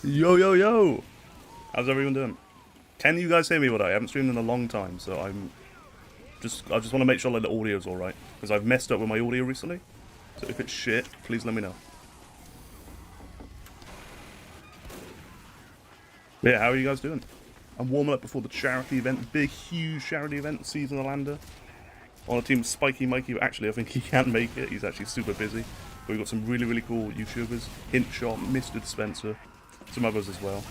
Yo, yo, yo! How's everyone doing? Can you guys hear me? What I haven't streamed in a long time, so I just want to make sure like the audio's all right because I've messed up with my audio recently. So if it's shit, please let me know. But yeah, how are you guys doing? I'm warming up before the charity event, big, huge charity event, SEASONALANDER. On a team with Spiky Mikey, but actually I think he can't make it. He's actually super busy. But we've got some really, really cool YouTubers. Hintshot, Mr. Spencer, some others as well.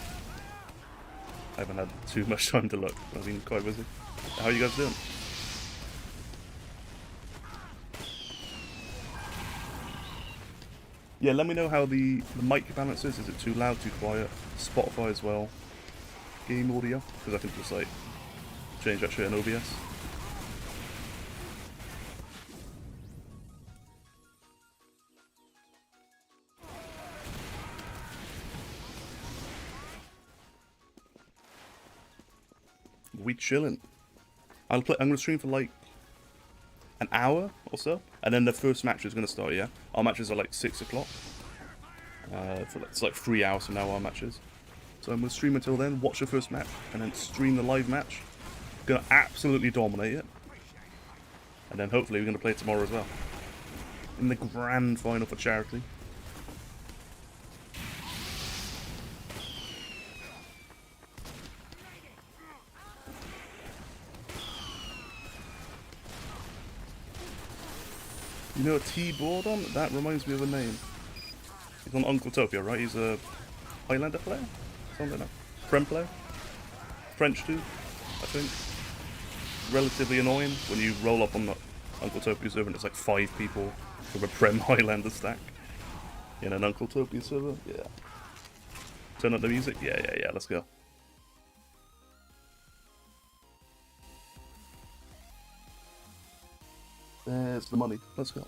I haven't had too much time to look. I've been quite busy. How are you guys doing? Yeah, let me know how the mic balance is. Is it too loud, too quiet? Spotify as well. Game audio, because I can just like change that shit in OBS. We chilling. I'm gonna stream for like an hour or so, and then the first match is gonna start. Yeah, our matches are like 6 o'clock. It's like 3 hours from now our matches. So I'm gonna stream until then, watch the first match, and then stream the live match. Gonna absolutely dominate it, and then hopefully we're gonna play tomorrow as well in the grand final for charity. You know a T-Boredom? That reminds me of a name. He's on Uncle Tokyo, right? He's a Highlander player? Something like that. Prem player? French dude, I think. Relatively annoying when you roll up on the Uncle Tokyo server and it's like 5 people from a Prem Highlander stack. In an Uncle Tokyo server? Yeah. Turn up the music? Yeah, let's go. There's the money. Let's go.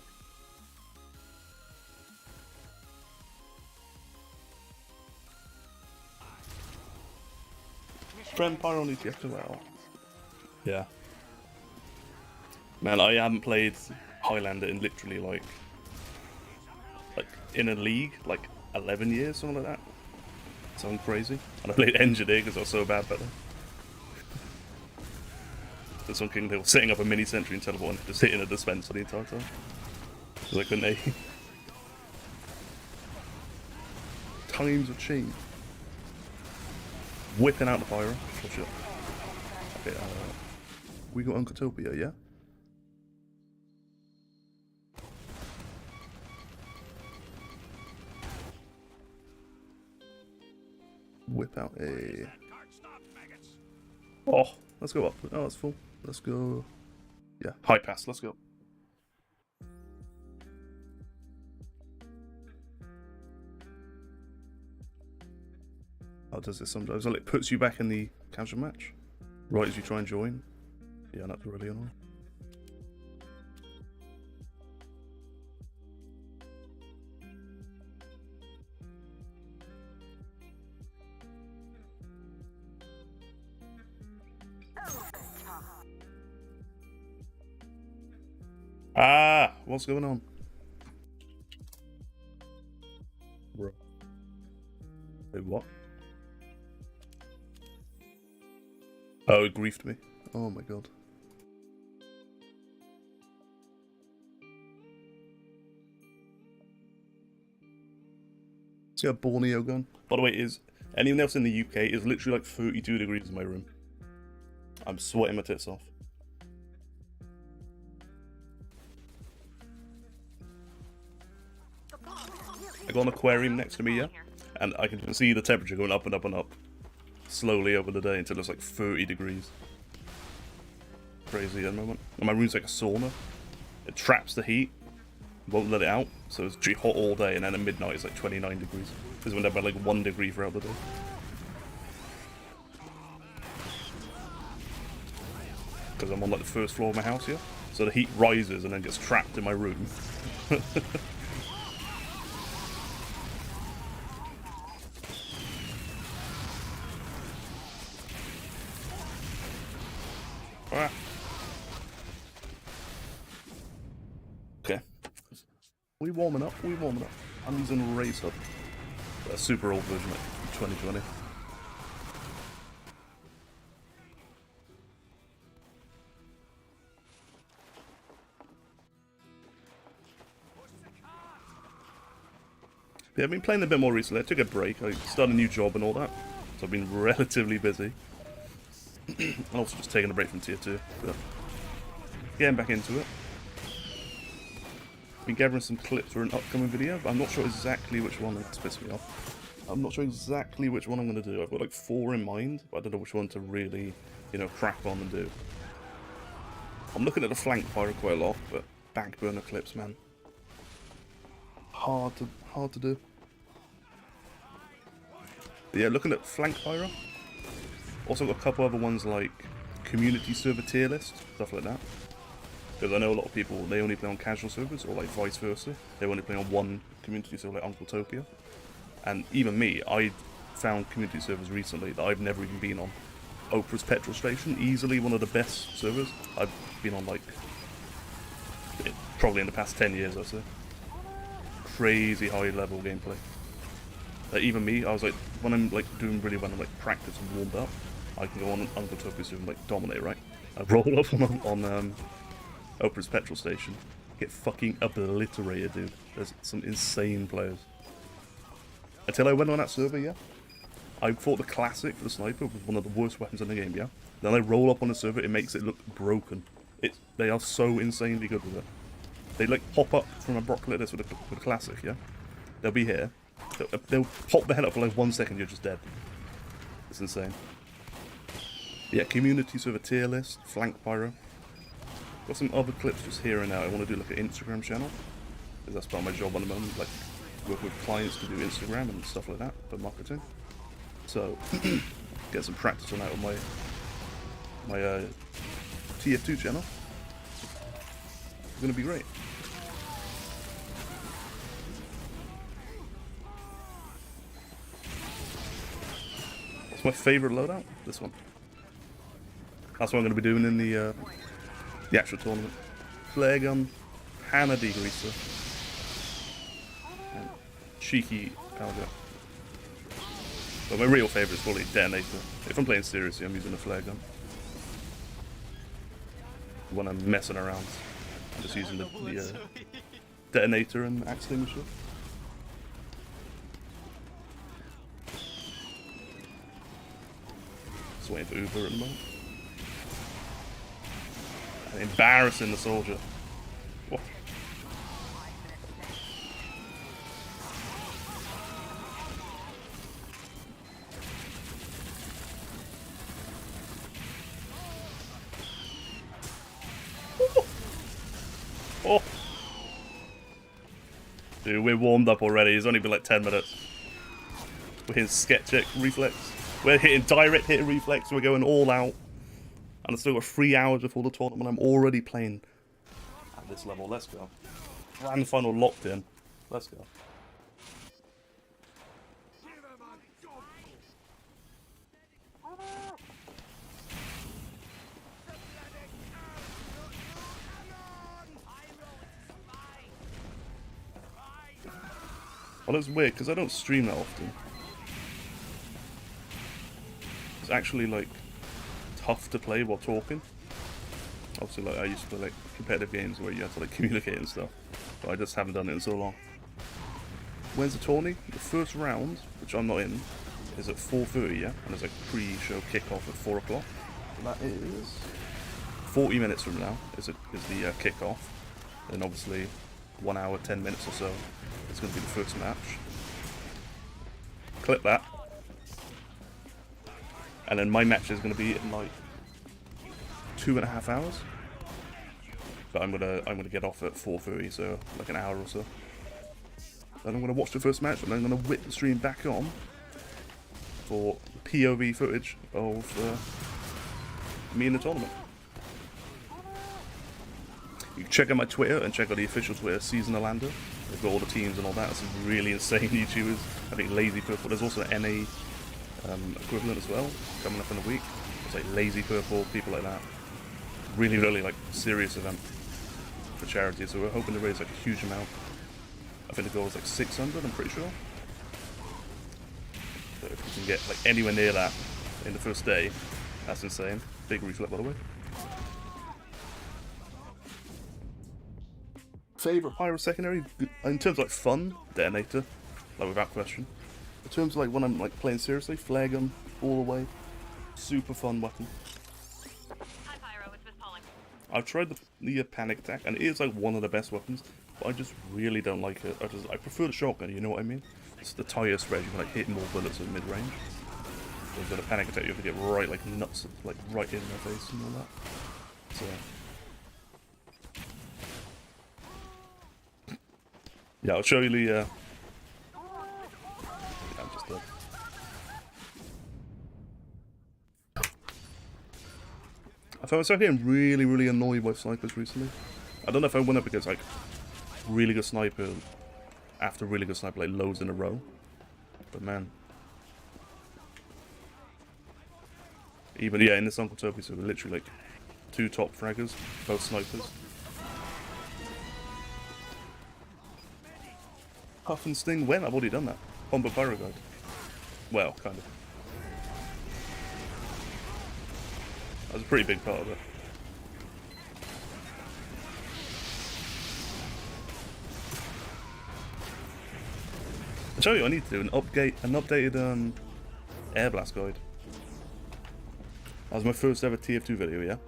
Friend PYRO needs to well. Yeah. Man, I haven't played Highlander in literally like in a league like 11 years, something like that. Sounds crazy. And I played Engineer because I was so bad back then. This one King, they were setting up a mini sentry and teleporting, just hitting a dispenser the entire time. Because I couldn't aim. Times have changed. Whipping out the pyro. Oh shit. Okay, we got Uncotopia, yeah? Whip out a... Oh, let's go up. Oh, it's full. Let's go... Yeah, high pass, let's go. Oh, does this sometimes? It puts you back in the casual match right as you try and join. Yeah, that's really annoying. Ah, what's going on? Bro. Wait, what? Oh, it griefed me. Oh my god. See a Borneo gun? By the way, is anyone else in the UK? Is literally like 32 degrees in my room. I'm sweating my tits off. I got an aquarium next to me, yeah? And I can see the temperature going up and up and up. Slowly over the day until it's like 30 degrees. Crazy at the moment. And my room's like a sauna. It traps the heat, won't let it out, so it's hot all day, and then at midnight it's like 29 degrees. Because we're about like 1 degree throughout the day. Because I'm on like the first floor of my house here, so the heat rises and then gets trapped in my room. Okay. We warming up, I'm using Raise Hub. A super old version, like 2020. Yeah, I've been playing a bit more recently. I took a break. I started a new job and all that, so I've been relatively busy. And also just taking a break from Tier 2. But getting back into it. Been gathering some clips for an upcoming video, but I'm not sure exactly which one. It's pissed me off. I'm not sure exactly which one I'm going to do. I've got like 4 in mind, but I don't know which one to really, you know, crack on and do. I'm looking at the flank pyro quite a lot, but back burner clips, man. Hard to do. But yeah, looking at flank pyro. Also got a couple other ones like community server tier list, stuff like that. Because I know a lot of people, they only play on casual servers, or like vice versa. They only play on one community server like Uncletopia. And even me, I found community servers recently that I've never even been on. Oprah's Petrol Station, easily one of the best servers I've been on, like, probably in the past 10 years, I'd say. Crazy high level gameplay. Even me, I was like, when I'm like doing really well and like practice and warmed up, I can go on Uncletopia server and like dominate, right? I roll up on Oprah's Petrol Station, get fucking obliterated, dude. There's some insane players. Until I went on that server, yeah. I thought the classic for the sniper was one of the worst weapons in the game, yeah. Then I roll up on the server, it makes it look broken. They are so insanely good with it. They like pop up from a block like this with a classic, yeah. They'll be here. They'll pop their head up for like 1 second, you're just dead. It's insane. Yeah, community server tier list, flank pyro. Got some other clips just here and now. I want to do like an Instagram channel, because that's part of my job at the moment, like work with clients to do Instagram and stuff like that for marketing. So get some practice on that with my TF2 channel. It's gonna be great. What's my favourite loadout? This one. That's what I'm going to be doing in the actual tournament. Flare gun, Hannah degreaser, and cheeky power gun. But my real favourite is probably detonator. If I'm playing seriously, I'm using a flare gun. When I'm messing around, I'm just using the detonator and axe extinguisher. Just waiting for Uber at the moment. And embarrassing the soldier. What? Oh! Dude, we're warmed up already. It's only been like 10 minutes. We're hitting sketch check reflex. We're hitting direct hit reflex. We're going all out. And I've still got 3 hours before the tournament. I'm already playing at this level. Let's go. Grand final locked in. Let's go. Well, it's weird because I don't stream that often. It's actually like tough to play while talking. Obviously, like I used to play like competitive games where you have to like communicate and stuff, but I just haven't done it in so long. When's the tourney? The first round, which I'm not in, is at 4:30, yeah, and there's like pre-show kickoff at 4 o'clock. That is 40 minutes from now. Is the kickoff, and obviously 1 hour 10 minutes or so. It's going to be the first match. Clip that. And then my match is going to be in like 2.5 hours. But I'm gonna get off at 4:30, so like an hour or so. Then I'm gonna watch the first match, and then I'm gonna whip the stream back on for POV footage of me in the tournament. You can check out my Twitter and check out the official Twitter, SEASONALANDER. They've got all the teams and all that. Some really insane YouTubers. I think Lazy Purple. There's also an NA equivalent as well coming up in a week. It's like Lazy Purple, people like that. Really, really like serious event for charity. So we're hoping to raise like a huge amount. I think the goal is like 600. I'm pretty sure. So if you can get like anywhere near that in the first day, that's insane. Big reflect, by the way. Favorite pyro secondary in terms of like fun, detonator, like without question. In terms of like when I'm like playing seriously, flare gun all the way, super fun weapon. Hi Pyro, it's Miss Pauling. I've tried the panic attack, and it is like one of the best weapons, but I just really don't like it. I prefer the shotgun. You know what I mean? It's the tire spread. You can like hit more bullets at mid range. Whereas with a panic attack, you have to get right like nuts, like right in their face and all that. So. Yeah, I'll show you the, yeah, I'm just dead. I found myself getting really, really annoyed by snipers recently. I don't know if I went up because, like, really good sniper after really good sniper, like, loads in a row. But, man. Even, yeah, in this Uncle Toby, so we're literally, like, 2 top fraggers, both snipers. Huff and Sting when? I've already done that. On the PYRO guide. Well, kind of. That was a pretty big part of it. I tell you, I need to do an updated air blast guide. That was my first ever TF2 video, yeah,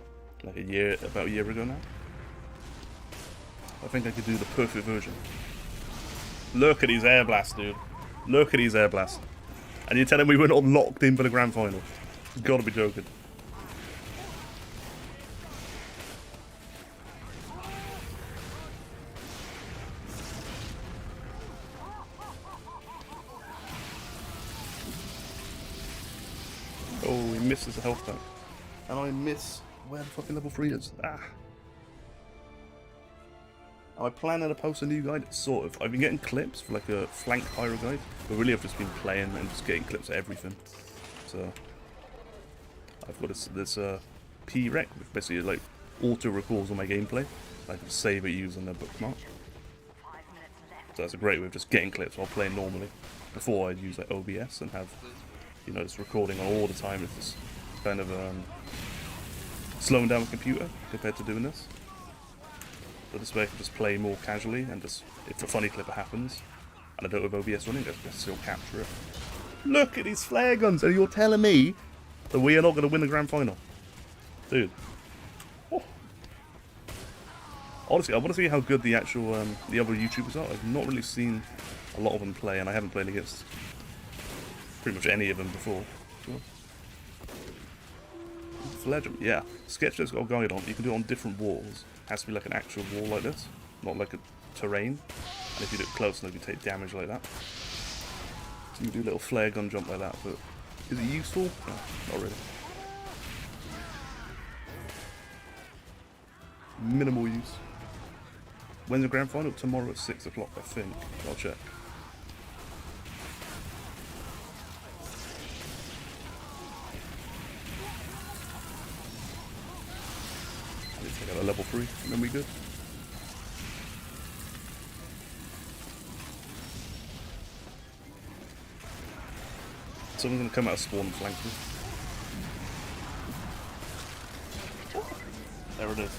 like about a year ago now. I think I could do the perfect version. Look at these air blasts, dude. Look at these air blasts. And you're telling me we're not locked in for the grand final? You've got to be joking. Oh, he misses the health pack. And I miss where the fucking level 3 is. Ah. Am I planning to post a new guide? Sort of. I've been getting clips for like a flank pyro guide, but really I've just been playing and just getting clips of everything. So I've got this PREC, which basically like auto records all my gameplay. I can save it using the bookmark. So that's a great way of just getting clips while playing normally. Before I'd use like OBS and have, you know, it's recording all the time. It's just kind of slowing down the computer compared to doing this. So this way I can just play more casually and just, if a funny clip happens, and I don't have OBS running, I can still capture it. Look at these flare guns, and you're telling me that we are not going to win the grand final? Dude. Oh. Honestly, I want to see how good the actual, the other YouTubers are. I've not really seen a lot of them play, and I haven't played against pretty much any of them before. Flare jump, yeah. Sketch's got a guide on, you can do it on different walls. Has to be like an actual wall like this, not like a terrain. And if you do it close enough, you take damage like that. So you do a little flare gun jump like that, but is it useful? No, not really. Minimal use. When's the grand final? Tomorrow at 6 o'clock, I think. I'll check. Take out a level 3, and then we good. Someone's gonna come out of spawn and flank me. There it is.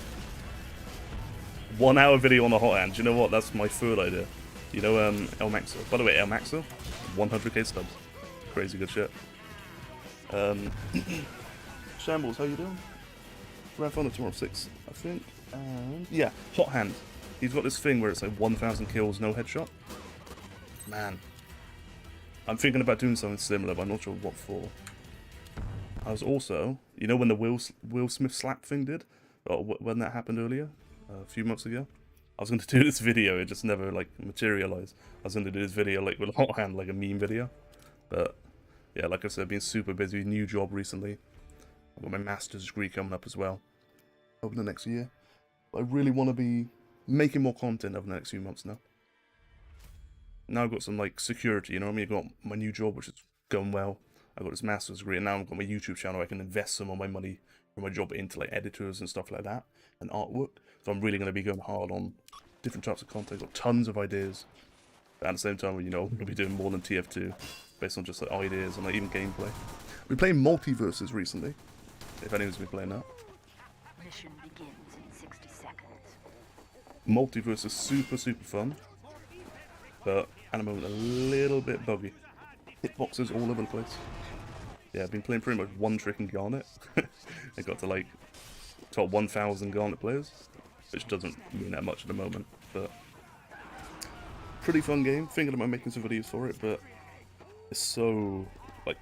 1 hour video on a hot hand. Do you know what? That's my third idea. You know, El Maxo. By the way, El Maxo, 100k subs. Crazy good shit. Shambles, how you doing? Grand final tomorrow 6, I think. And yeah, hot hand. He's got this thing where it's like 1,000 kills, no headshot. Man. I'm thinking about doing something similar, but I'm not sure what for. I was also, you know when the Will Smith slap thing did? Or when that happened earlier? A few months ago? I was going to do this video, it just never like materialized. I was going to do this video like with a hot hand, like a meme video. But yeah, like I said, I've been super busy, new job recently. I've got my master's degree coming up as well over the next year. But I really want to be making more content over the next few months now. Now I've got some like security, you know what I mean? I've got my new job, which is going well. I've got this master's degree, and now I've got my YouTube channel. I can invest some of my money from my job into like editors and stuff like that, and artwork. So I'm really going to be going hard on different types of content. I've got tons of ideas. But at the same time, you know, I'm going to be doing more than TF2. based on just like ideas and like even gameplay. We've been playing Multiverses recently, if anyone's been playing that. Mission begins in 60 seconds. Multiverse is super fun, but at the moment a little bit buggy. Hitboxes all over the place. Yeah, I've been playing pretty much one trick in Garnet. I got to like top 1,000 Garnet players, which doesn't mean that much at the moment, but pretty fun game. Thinking about making some videos for it, but it's so like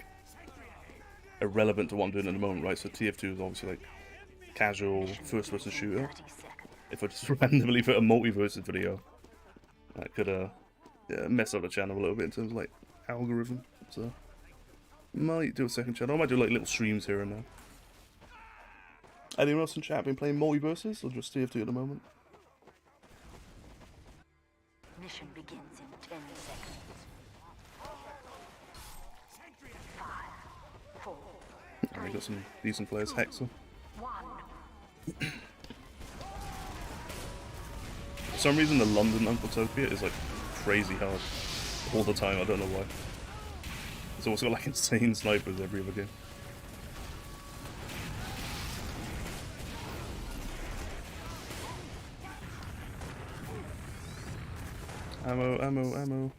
irrelevant to what I'm doing at the moment, right? So TF2 is obviously like casual first-person shooter. 30 seconds. If I just randomly put a Multiverses video, that could yeah, mess up the channel a little bit in terms of like algorithm. So might do a second channel. I might do like little streams here and there. Anyone else in chat been playing Multiverses or just TF2 at the moment? Mission begins in 10 seconds. 5, 4, And we got some decent players. Hexel. 1. For some reason, the London Uncletopia is like crazy hard all the time. I don't know why. It's also got like insane snipers every other game. Ammo.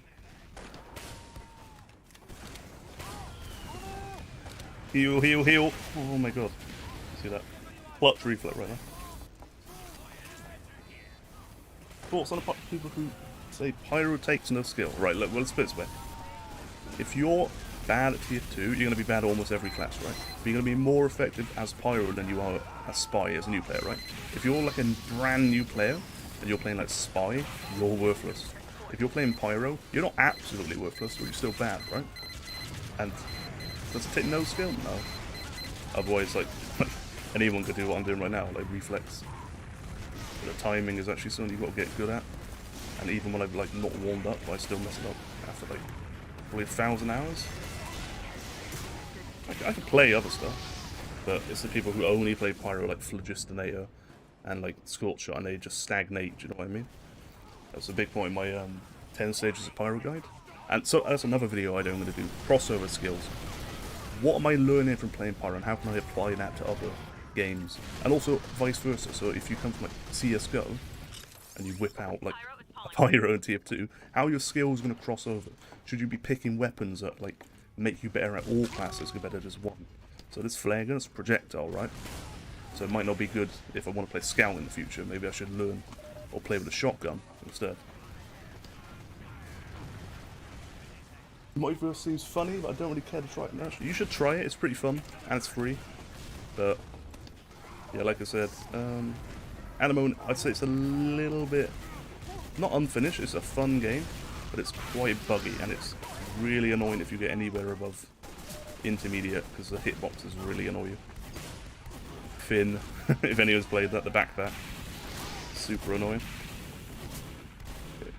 Heal. Oh my god. See that? Clutch reflex right there. Thoughts on the people who say Pyro takes no skill. Right, look, well, let's put it this way. If you're bad at TF2, you're going to be bad at almost every class, right? But you're going to be more effective as Pyro than you are as Spy, as a new player, right? If you're like a brand new player, and you're playing like Spy, you're worthless. If you're playing Pyro, you're not absolutely worthless, but you're still bad, right? And does it take no skill? No. Otherwise, like, anyone could do what I'm doing right now, like reflex. But the timing is actually something you've got to get good at. And even when I've like not warmed up, I still mess it up after like probably 1,000 hours. I can play other stuff, but it's the people who only play Pyro, like Phlogistinator and like Scorch Shot, and they just stagnate, do you know what I mean? That's a big point in my 10 stages of Pyro guide. And so that's another video I'm going to do, crossover skills. What am I learning from playing Pyro and how can I apply that to other games? And also vice versa, so if you come from like CSGO and you whip out like a Pyro in TF2, how are your skills going to cross over? Should you be picking weapons that like make you better at all classes compared to just one? So this flare gun is a projectile, right? So it might not be good if I want to play Scout in the future. Maybe I should learn or play with a shotgun instead. Multiverse seems funny, but I don't really care to try it now. You should try it, it's pretty fun, and it's free. But, yeah, like I said, at the moment, I'd say it's a little bit, not unfinished, it's a fun game, but it's quite buggy, and it's really annoying if you get anywhere above intermediate, because the hitboxes really annoy you. Finn, if anyone's played that, the backpack, super annoying. Okay.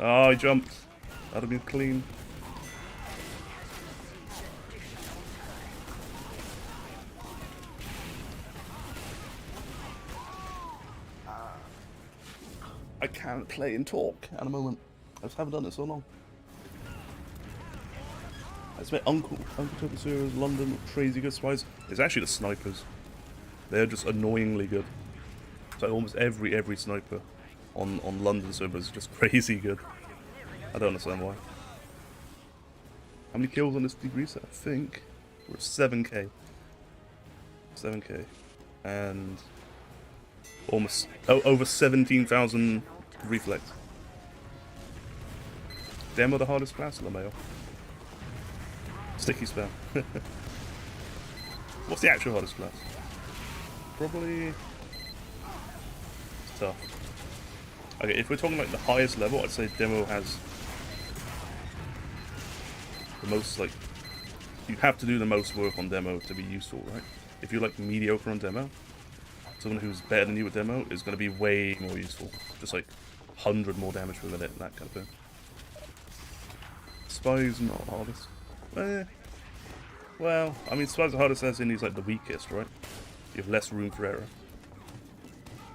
Oh, he jumped. That'd have been clean. I can't play and talk at the moment. I just haven't done it so long. It's met Uncle Toby Series, London, crazy good spies. It's actually the snipers. They're just annoyingly good. So almost every sniper on London servers is just crazy good. I don't understand why. How many kills on this degree set? I think we're at 7k. 7k. And almost over 17,000 reflex. Demo the hardest class, LeMayo. Sticky spam. What's the actual hardest class? Probably... It's tough. Okay, if we're talking like the highest level, I'd say Demo has the most, like... You have to do the most work on Demo to be useful, right? If you're like mediocre on Demo, someone who's better than you at Demo is going to be way more useful. Just like 100 more damage per minute, that kind of thing. Spy's not hardest. Well, I mean, Spy's the hardest as in he's like the weakest, right? You have less room for error.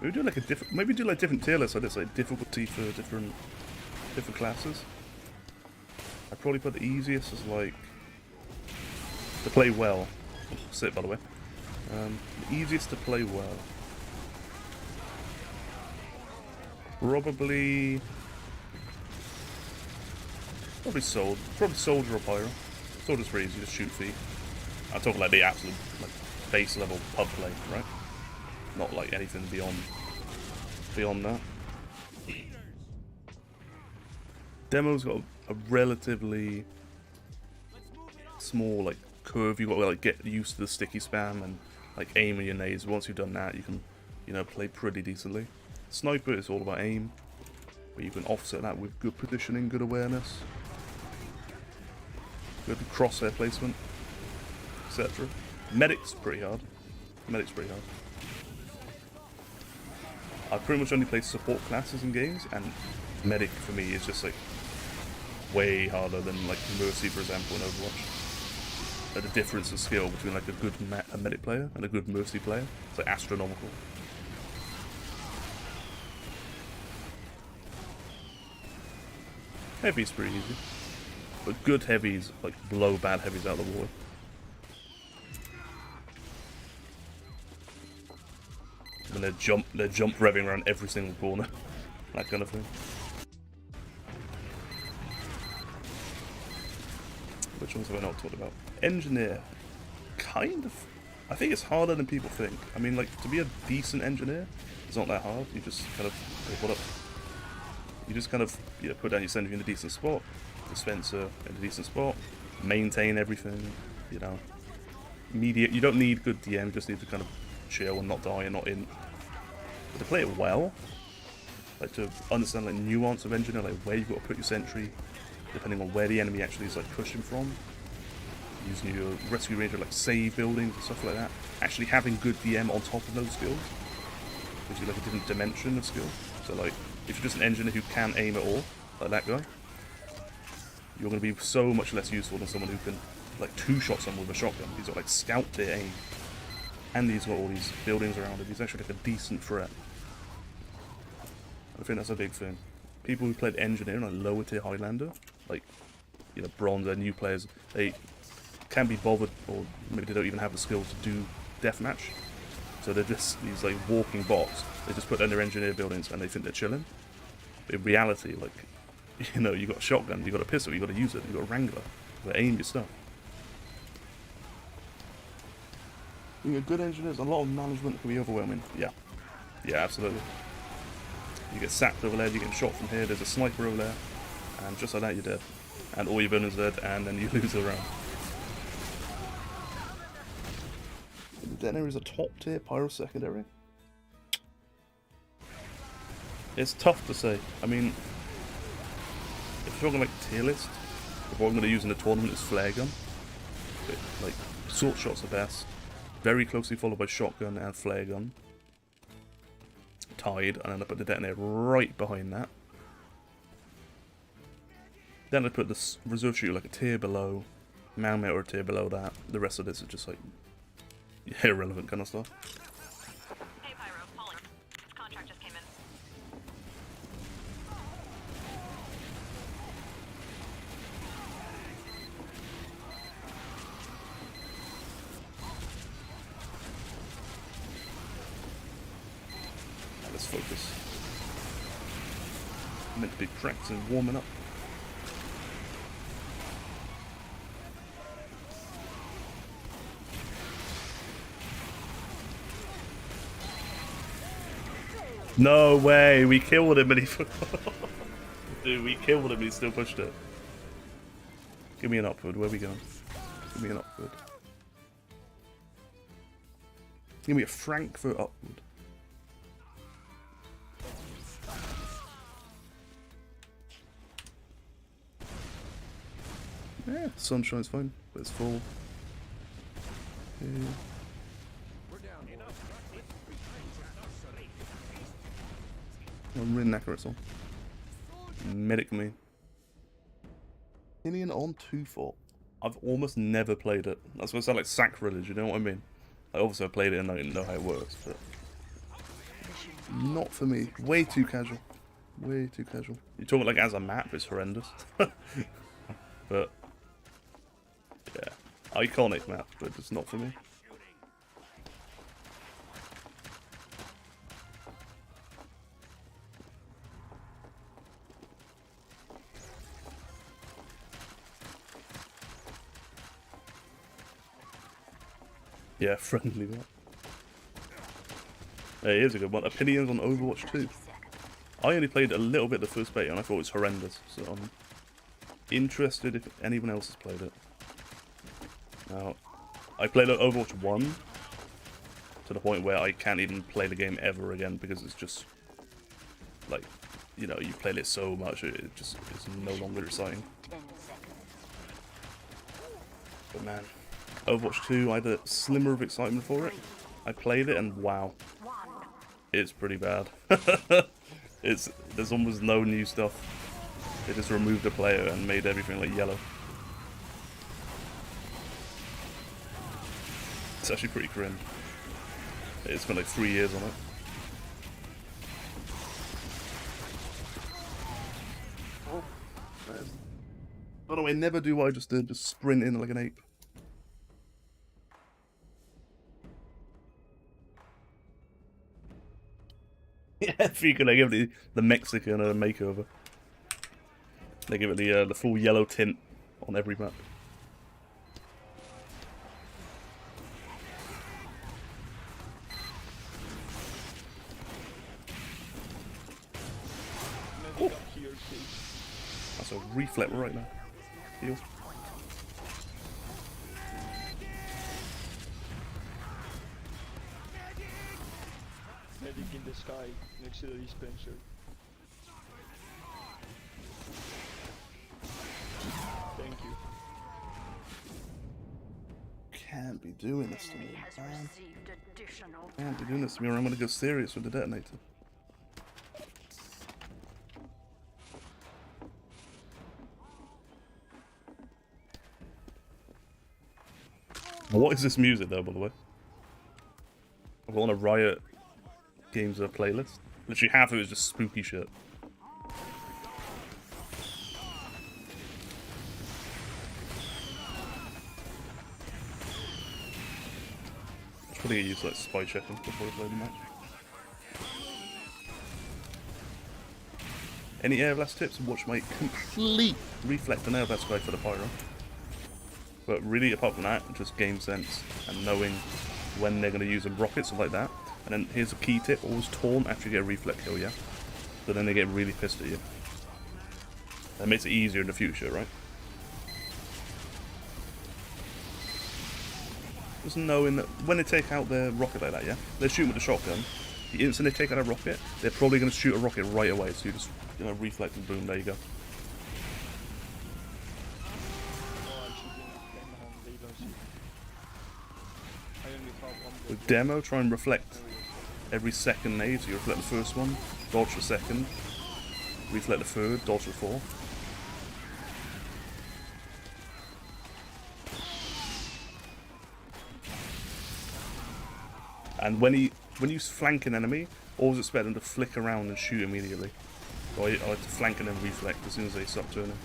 Maybe do like a different, maybe do like different tier lists, like this, like difficulty for different classes. I'd probably put the easiest as like to play well. Sit, by the way. The easiest to play well. Probably Soldier or Pyro. Soldier's pretty easy, just shoot feet. I'm talking like the absolute like base level pub play, right? Not like anything beyond that. Demo's got a relatively small like curve. You've got to like get used to the sticky spam and like aim with your nades. Once you've done that, you can, you know, play pretty decently. Sniper is all about aim, but you can offset that with good positioning, good awareness, good crosshair placement, etc. Medic's pretty hard. I pretty much only play support classes in games, and Medic for me is just like way harder than like Mercy, for example, in Overwatch. Like, the difference in skill between like a good Medic player and a good Mercy player, it's like astronomical. Heavy's pretty easy, but good heavies like blow bad heavies out of the water. And they're jump revving around every single corner, that kind of thing. Which ones have I not talked about? Engineer, kind of. I think it's harder than people think. I mean, like, to be a decent engineer, it's not that hard. You just kind of you know, put down your sentry in a decent spot, dispenser in a decent spot, maintain everything. You know, you don't need good DM. You just need to kind of chill and not die and not in. But to play it well, like to understand like nuance of engineer, like where you've got to put your sentry, depending on where the enemy actually is like pushing from, using your rescue ranger like save buildings and stuff like that. Actually having good DM on top of those skills gives you like a different dimension of skill. So like if you're just an engineer who can aim at all, like that guy, you're going to be so much less useful than someone who can like two-shot someone with a shotgun. He's got like scout tier aim, and he's got all these buildings around him. He's actually like a decent threat. I think that's a big thing. People who played engineer and like lower tier Highlander, like, you know, bronze and new players, they can't be bothered, or maybe they don't even have the skill to do deathmatch. So they're just these like walking bots. They just put down their engineer buildings and they think they're chilling. But in reality, like, you know, you got a shotgun, you got a pistol, you got to use it, you got a wrangler, you got to aim your stuff. Being a good engineer, a lot of management can be overwhelming. Yeah, absolutely. You get sacked over there, you get shot from here, there's a sniper over there, and just like that you're dead. And all your buildings are dead, and then you lose the round. The detonator is a top tier pyro secondary. It's tough to say. I mean, if you're talking like tier list, what I'm going to use in the tournament is flare gun. But, like, sword shots are best. Very closely followed by shotgun and flare gun. Tied, and then I put the detonator right behind that. Then I put the reserve shooter like a tier below, Malmate a tier below that. The rest of this is just like irrelevant kind of stuff. Hey Pyro, Pauling. This contract just came in. Let's focus. I'm meant to be practicing warming up. No way, we killed him and he dude, we killed him and he still pushed it. Give me an upward, where are we going? Give me an upward. Give me a Frankfurt upward. Yeah, sunshine's fine, but it's full. Yeah. I'm really accurate, so. Medic me. Alien on 2-4. I've almost never played it. That's what it sounds like sacrilege, you know what I mean? I obviously played it and I know how it works, but not for me. Way too casual. Way too casual. You're talking like as a map, it's horrendous. But yeah, iconic map, but it's not for me. Yeah, friendly map. Hey, here's a good one. Opinions on Overwatch 2. I only played a little bit the first beta and I thought it was horrendous, so I'm interested if anyone else has played it. Now, I played Overwatch 1 to the point where I can't even play the game ever again because it's just, like, you know, you played it so much, it just is no longer exciting. 10 seconds. But man, Overwatch 2, I had a slimmer of excitement for it. I played it and wow, it's pretty bad. There's almost no new stuff. They just removed a player and made everything like yellow. It's actually pretty grim. It's been like 3 years on it. Oh, man. By the way, never do what I just did, just sprint in like an ape. Yeah, if you could, they give it the Mexican makeover. They give it the full yellow tint on every map. Oh. That's a reflect right now. Heal. Medic in the sky next to the dispenser. Thank you. Can't be doing this to me, Enemy has man. received additional Can't be doing this to me or I'm gonna go serious with the detonator. What is this music though, by the way? I've got on a Riot Games playlist. Literally half of it is just spooky shit. I'm probably gonna use like spy checking before I play the match. Any air blast tips? Watch my complete reflect and air blast guide for the Pyro. But really, apart from that, just game sense and knowing when they're going to use them, rockets or like that. And then here's a key tip: always taunt after you get a reflect kill, yeah. So then they get really pissed at you. That makes it easier in the future, right? Just knowing that when they take out their rocket like that, yeah, they're shooting with the shotgun. The instant they take out a rocket, they're probably going to shoot a rocket right away. So you just, you know, reflect and boom, there you go. With demo, try and reflect every second nade. So you reflect the first one, dodge the second, reflect the third, dodge the fourth. And when you flank an enemy, always expect them to flick around and shoot immediately. So I like to flank and then reflect as soon as they stop turning.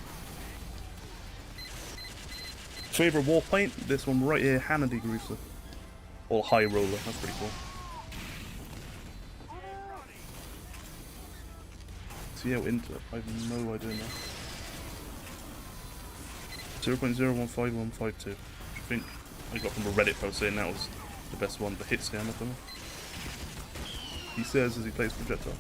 Favorite warpaint? This one right here, Hannah Degreaser. Or High Roller, that's pretty cool. See how into it? I have no idea now. 0.015152. I think I got from a Reddit post saying that was the best one, the hit scam or something. He says as he plays projectile.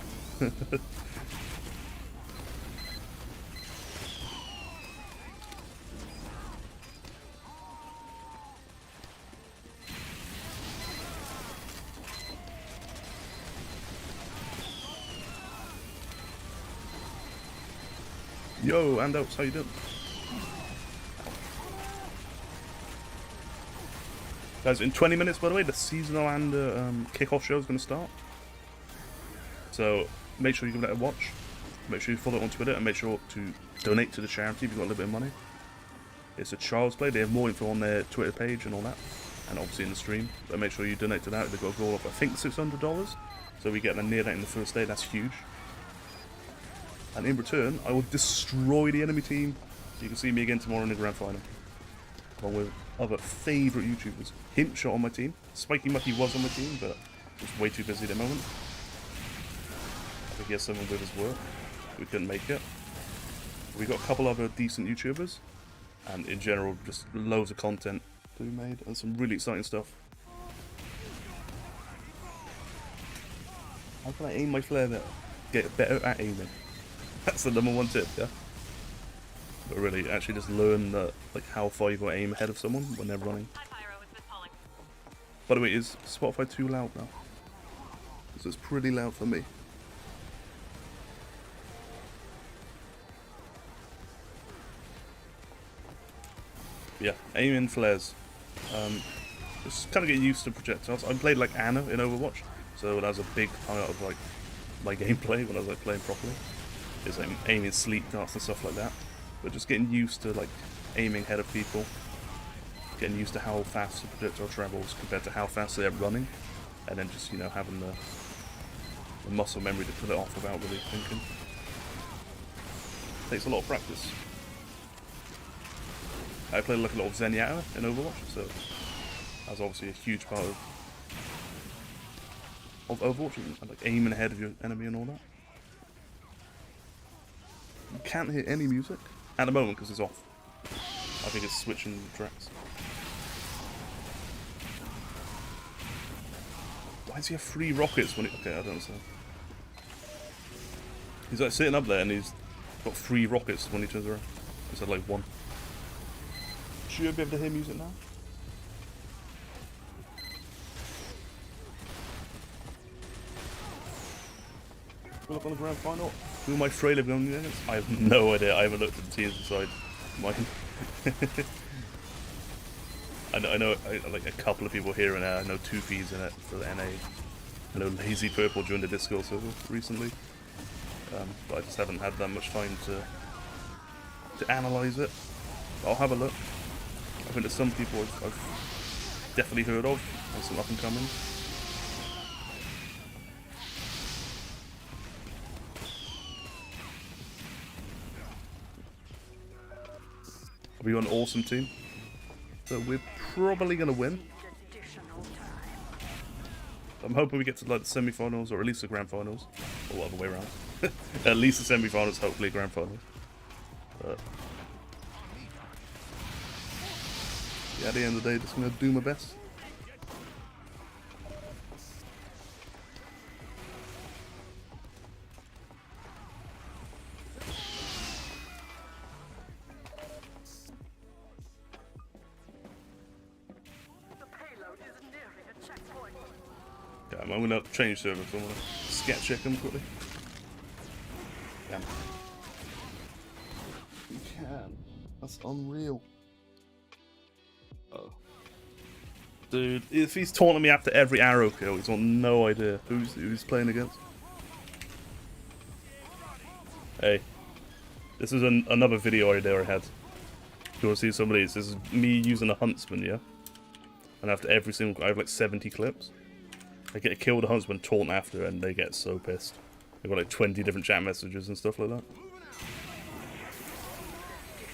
Yo, Andox, how you doing? Guys, in 20 minutes, by the way, the SEASONALANDER kickoff show is going to start. So make sure you give that a watch. Make sure you follow it on Twitter and make sure to donate to the charity if you've got a little bit of money. It's a child's play. They have more info on their Twitter page and all that. And obviously in the stream. But make sure you donate to that. They've got a goal of, I think, $600. So we get near that in the first day. That's huge. And in return, I will destroy the enemy team. So you can see me again tomorrow in the grand final. along with other favourite YouTubers. Hintshot on my team. Spiky Mucky was on my team, but was way too busy at the moment. I think he has something with his work. We couldn't make it. We got a couple other decent YouTubers, and in general, just loads of content to be made, and some really exciting stuff. How can I aim my flare better? Get better at aiming. That's the #1 tip, yeah? But really, actually just learn that, like, how far you got to aim ahead of someone when they're running. Hi, Pyro. It's Miss Pauling. By the way, is Spotify too loud now? Because it's pretty loud for me. Yeah, aiming flares. Just kind of get used to projectiles. I played like Anna in Overwatch, so that was a big part of like my gameplay when I was like playing properly. Is like aiming sleep darts and stuff like that. But just getting used to like aiming ahead of people, getting used to how fast the projectile travels compared to how fast they're running, and then just, you know, having the muscle memory to pull it off without really thinking. Takes a lot of practice. I played like a lot of Zenyatta in Overwatch, so that's obviously a huge part of Overwatch, and like aiming ahead of your enemy and all that. You can't hear any music at the moment because it's off. I think it's switching tracks. Why does he have 3 rockets when he... Okay, I don't understand. He's like sitting up there and he's got 3 rockets when he turns around. Instead of like 1. Should you be able to hear music now? Pull up on the grand final. Who am I afraid of going against? I have no idea. I haven't looked at the teams beside mine. I know like a couple of people here and there. I know 2 feeds in it for the NA. I know Lazy Purple joined the Discord server recently. But I just haven't had that much time to analyse it. I'll have a look. I think there's some people I've definitely heard of, and some up and coming. We got an awesome team, so we're probably gonna win. I'm hoping we get to like the semi-finals, or at least the grand finals, or other way around. At least the semi-finals, hopefully grand finals. But yeah, at the end of the day, just gonna do my best. Yeah, I'm gonna change server, so I'm gonna scat check them quickly. Damn. You can. That's unreal. Oh. Dude, if he's taunting me after every arrow kill, he's got no idea who's playing against. Hey. This is another video idea I had. Do you want to see some of these? This is me using a huntsman, yeah? And after every single... I have like 70 clips. I get a kill with a huntsman, taunt after, and they get so pissed. They've got like 20 different chat messages and stuff like that.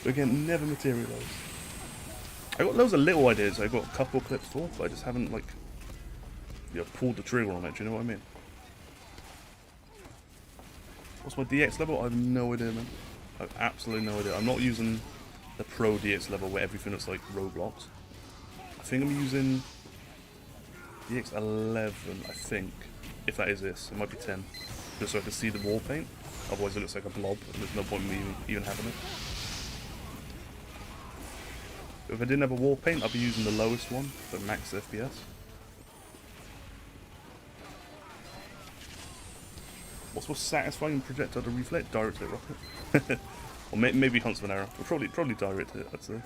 But again, never materialised. I got loads of little ideas I got a couple of clips for, but I just haven't, like, you know, pulled the trigger on it, do you know what I mean? What's my DX level? I have no idea, man. I have absolutely no idea. I'm not using the pro DX level where everything looks like Roblox. I think I'm using DX 11, I think. If that is this, it might be 10. Just so I can see the wall paint. Otherwise it looks like a blob, and there's no point in me even having it. If I didn't have a wall paint, I'd be using the lowest one for max FPS. What's more satisfying projectile to reflect? Direct hit rocket. Or maybe Huntsman arrow. Or probably direct hit, I'd say.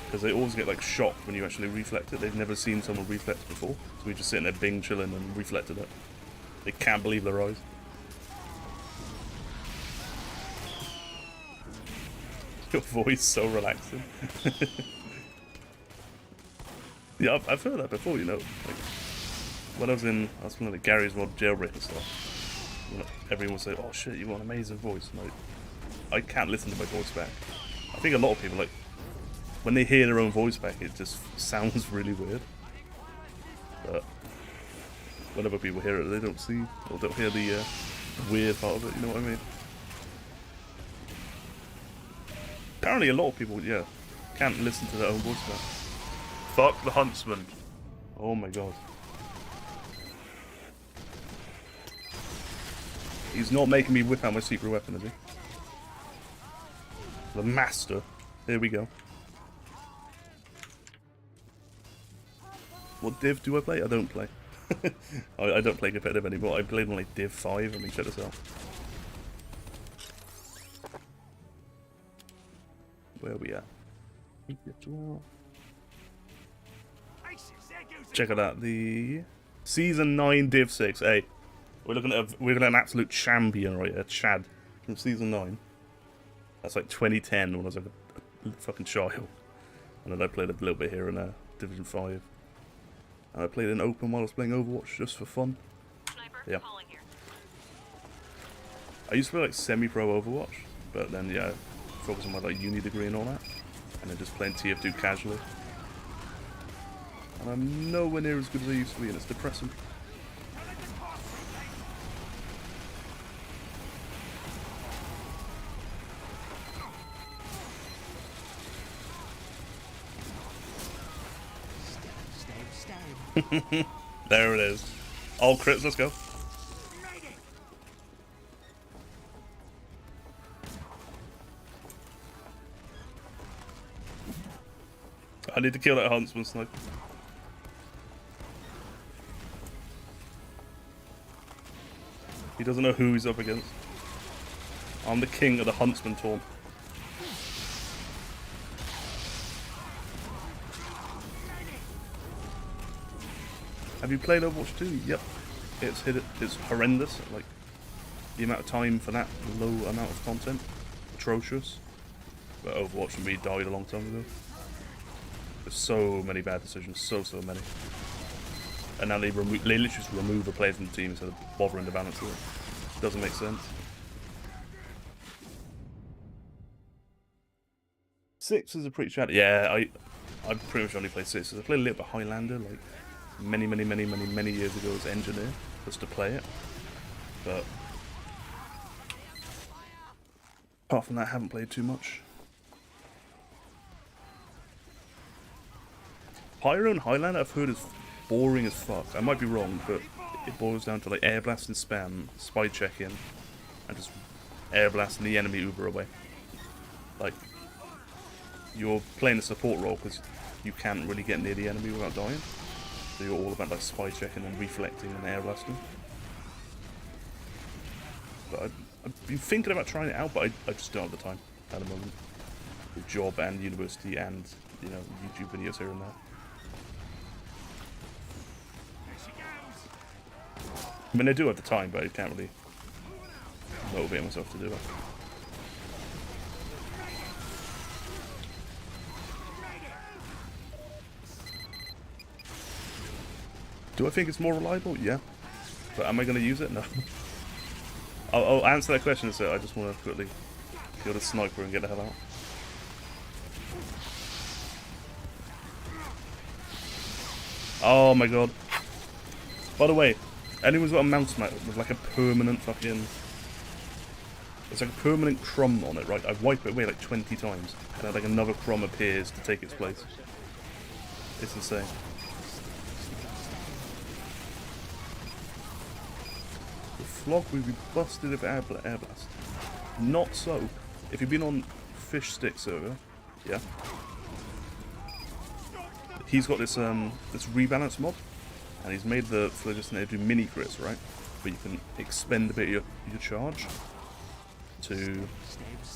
Because they always get like shocked when you actually reflect it. They've never seen someone reflect before. So we just sitting there bing chilling and reflected it. They can't believe their eyes. Your voice so relaxing. Yeah, I've heard that before, you know. Like, when I was playing like Gary's Mod Jailbreak and stuff, you know, everyone would say, "Oh shit, you got an amazing voice." And I can't listen to my voice back. I think a lot of people like when they hear their own voice back, it just sounds really weird. But whenever people hear it, they don't see or don't hear the weird part of it. You know what I mean? Apparently, a lot of people, yeah, can't listen to their own voice back. Fuck the huntsman! Oh my god. He's not making me whip out my secret weapon, is he? The master. Here we go. What div do I play? I don't play. I don't play competitive anymore. I played on like div 5. I mean, check this out. Where are we at? Check it out. The Season 9 div 6. Hey, we're looking at an absolute champion right here. Chad from Season 9. That's like 2010 when I was like a fucking child. And then I played a little bit here in Division 5. And I played in open while I was playing Overwatch just for fun. Sniper, Yeah. calling here. I used to play like semi-pro Overwatch, but then yeah, focus on my like uni degree and all that. And then just playing TF2 casually. And I'm nowhere near as good as I used to be, and it's depressing. There it is. All crits, let's go. I need to kill that huntsman sniper. He doesn't know who he's up against. I'm the king of the huntsman taunt. Have you played Overwatch 2? Yep. It's horrendous. Like the amount of time for that low amount of content, atrocious. But Overwatch for me died a long time ago. There's so many bad decisions, so many. And now they literally just remove a player from the team instead of bothering to balance it. Doesn't make sense. 6 is a pretty chat. Yeah, I pretty much only play 6. I played a little bit Highlander, like many years ago as engineer, just to play it. But apart from that, I haven't played too much. Pyro and Highlander I've heard is boring as fuck. I might be wrong, but it boils down to like air blast and spam, spy check in, and just air blasting the enemy uber away. Like, you're playing a support role because you can't really get near the enemy without dying. So you're all about like spy checking and reflecting and air blasting. But I've been thinking about trying it out, but I just don't have the time at the moment. With job and university and, you know, YouTube videos here and there. I mean, I do have the time, but I can't really motivate myself to do it. Do I think it's more reliable? Yeah. But am I going to use it? No. I'll answer that question, so I just want to quickly kill the sniper and get the hell out. Oh my god. By the way, anyone's got a mouse mat with like a permanent fucking... It's like a permanent crumb on it, right? I wipe it away like 20 times, and then like another crumb appears to take its place. It's insane. The flog will be busted if air blast. Not so. If you've been on Fish Stick server, yeah. He's got this this rebalance mod, and he's made the Phlogiston do mini crits, right? But you can expend a bit of your charge to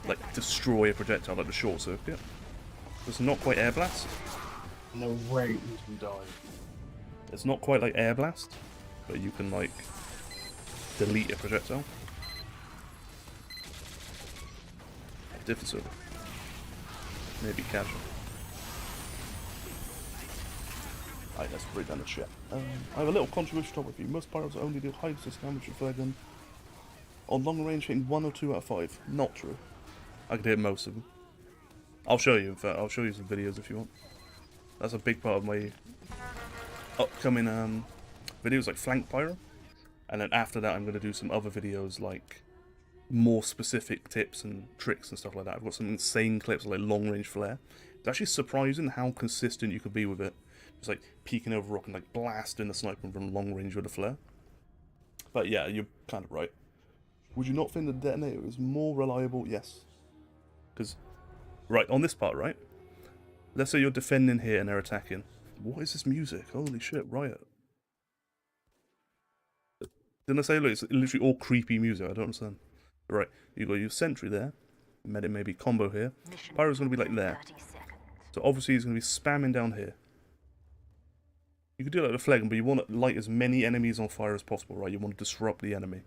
like destroy a projectile like the short circuit. It's not quite air blast. No way you can die. It's not quite like air blast, but you can like delete a projectile. Different server. Maybe casual. Alright, let's break down the shit. I have a little controversial topic for you. Most pyros only do high resist damage with flare gun on long range, hitting 1 or 2 out of 5. Not true. I could hit most of them. I'll show you, in fact. I'll show you some videos if you want. That's a big part of my upcoming videos, like flank pyro. And then after that, I'm going to do some other videos, like more specific tips and tricks and stuff like that. I've got some insane clips, like long-range flare. It's actually surprising how consistent you could be with it. Just like peeking over rock and like blasting the sniper from long range with a flare. But yeah, you're kind of right. Would you not think the detonator is more reliable? Yes. Because, right, on this part, right? Let's say you're defending here and they're attacking. What is this music? Holy shit, Riot. Didn't I say, look, it's literally all creepy music? I don't understand. Right, you got your sentry there. Medic maybe combo here. Pyro's going to be like there. So obviously he's going to be spamming down here. You could do it like the Phlegm, but you want to light as many enemies on fire as possible, right? You want to disrupt the enemy.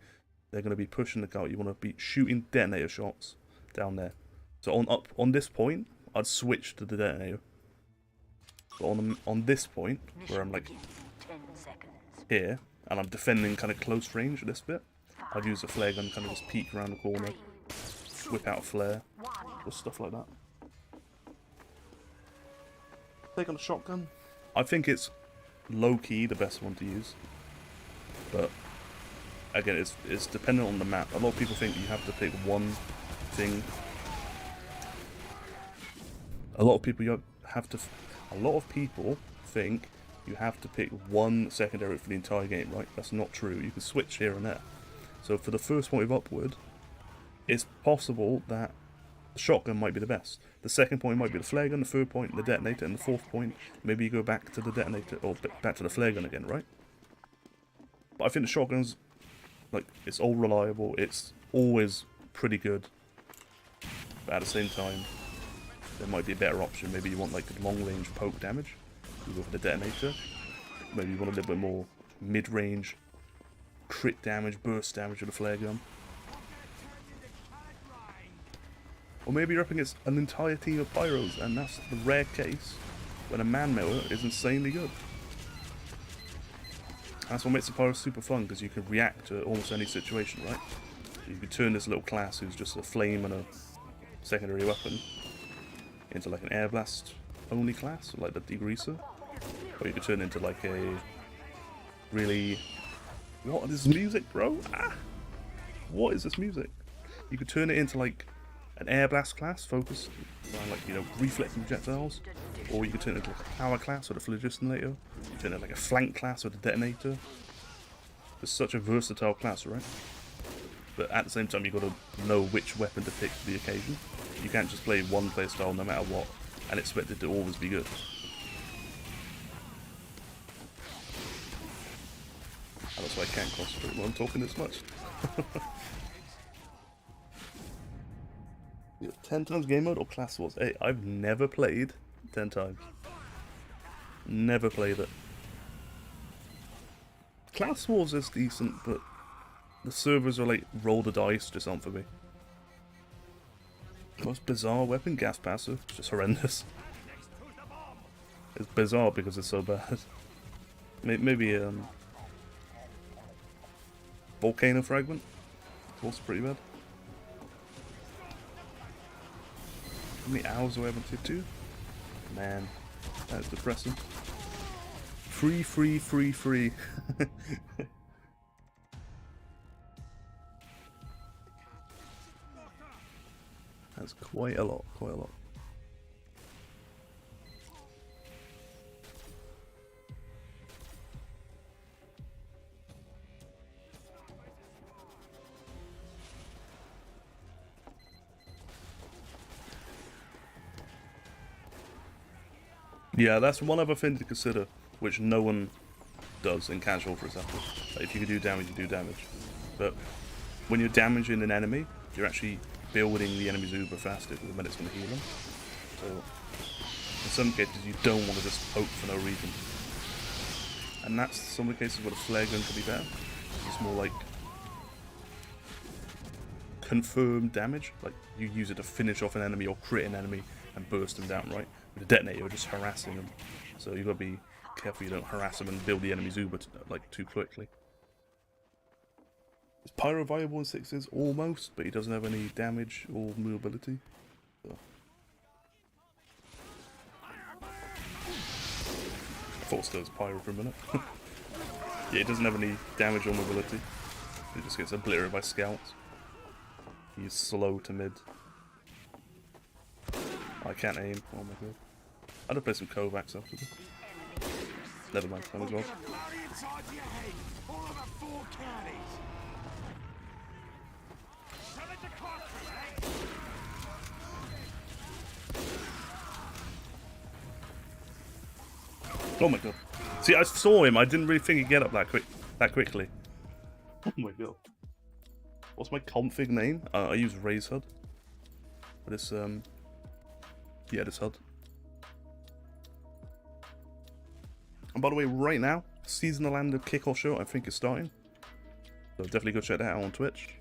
They're going to be pushing the cart. You want to be shooting detonator shots down there. So on this point, I'd switch to the detonator. But on this point, where I'm like here, and I'm defending kind of close range this bit, I'd use the flare gun, kind of just peek around the corner, whip out a flare, or stuff like that. Take on a shotgun. I think it's low-key the best one to use, but again, it's dependent on the map. A lot of people think you have to pick one thing. A lot of people think you have to pick one secondary for the entire game, right? That's not true. You can switch here and there. So for the first point of upward, it's possible that the shotgun might be the best. The second point might be the flare gun, the third point the detonator, and the fourth point maybe you go back to the detonator or back to the flare gun again, right? But I think the shotgun's like, it's all reliable, it's always pretty good. But at the same time, there might be a better option. Maybe you want like long range poke damage. You go for the detonator. Maybe you want a little bit more mid range crit damage, burst damage with a flare gun. Or maybe you're up against an entire team of pyros, and that's the rare case when a man melter is insanely good. That's what makes the pyro super fun, because you can react to almost any situation, right? You can turn this little class who's just a flame and a secondary weapon into like an air blast only class, like the degreaser. Or you could turn it into like a really... What is this music, bro? Ah! What is this music? You could turn it into like an air blast class focused on like, you know, reflecting projectiles. Or you could turn it into like a power class with a phlogistonator. You could turn it like a flank class with a detonator. It's such a versatile class, right? But at the same time, you've got to know which weapon to pick for the occasion. You can't just play one playstyle no matter what and expect it to always be good. And that's why I can't concentrate when I'm talking this much. 10 times game mode or class wars? Hey, I've never played 10 times. Never played it. Class wars is decent, but the servers are like roll the dice just aren't for me. Most bizarre weapon, gas passive, just horrendous. It's bizarre because it's so bad. Maybe volcano fragment. It's also pretty bad. How many hours do I have on TF2? Man, that's depressing. Free. That's quite a lot, Yeah, that's one other thing to consider, which no one does in casual, for example. Like, if you can do damage, you do damage. But when you're damaging an enemy, you're actually building the enemy's uber faster, because then it's going to heal them. So, in some cases, you don't want to just poke for no reason. And that's some of the cases where the flare gun could be better. It's more like confirmed damage. Like, you use it to finish off an enemy or crit an enemy and burst them down, right? With the detonator, you're just harassing them. So you've got to be careful you don't harass them and build the enemy's uber too quickly. Is Pyro viable in 6s? Almost, but he doesn't have any damage or mobility. So. Forced those Pyro for a minute. Yeah, he doesn't have any damage or mobility. He just gets obliterated by scouts. He's slow to mid. I can't aim. Oh my god. I'd have played some Kovacs after this. Never mind, that was wrong. Oh my god. See, I saw him. I didn't really think he'd get up that quickly. Oh my god. What's my config name? I use Raise HUD. For this, yeah, this HUD. And by the way, right now, SEASONALANDER kickoff show, I think, is starting. So definitely go check that out on Twitch.